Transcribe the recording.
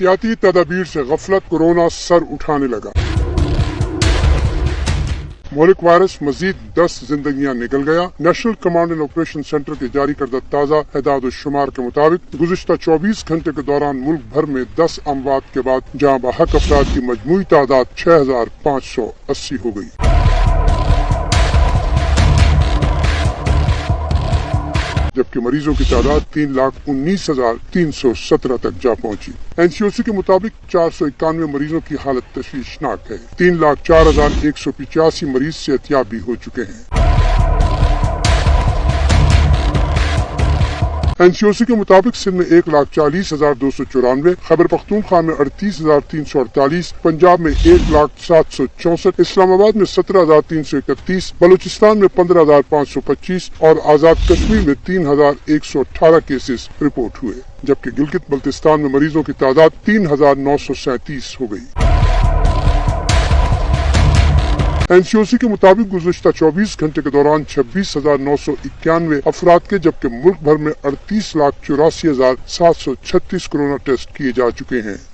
احتیاطی تدابیر سے غفلت کورونا سر اٹھانے لگا۔ مہلک وائرس مزید 10 زندگیاں نگل گیا۔ National command and operation centre کے جاری کردہ تازہ اعداد و شمار کے مطابق گزشتہ 24 گھنٹے کے دوران ملک بھر میں 10 اموات کے بعد جاں بحق افراد کی مجموعی تعداد 6580 ہو گئی۔ جبکہ مریضوں کی تعداد 3,19,317 تک جا پہنچی۔ NCOC کے مطابق 491 مریضوں کی حالت تشویشناک ہے۔ 3,04,185 مریض صحتیاب بھی ہو چکے ہیں۔ NCOC کے مطابق سندھ میں 1,40,294، خیبر پختونخوا میں 38,348، پنجاب میں 1,07,64، اسلام آباد میں 17,331، بلوچستان میں 15,525 اور آزاد کشمیر میں 3,118 کیسز رپورٹ ہوئے، جبکہ گلگت بلتستان میں مریضوں کی تعداد 3,937 ہو گئی۔ NCOC کے مطابق گزشتہ 24 گھنٹے کے دوران 26,991 افراد کے جبکہ ملک بھر میں 38,84,736 کورونا ٹیسٹ کیے جا چکے ہیں۔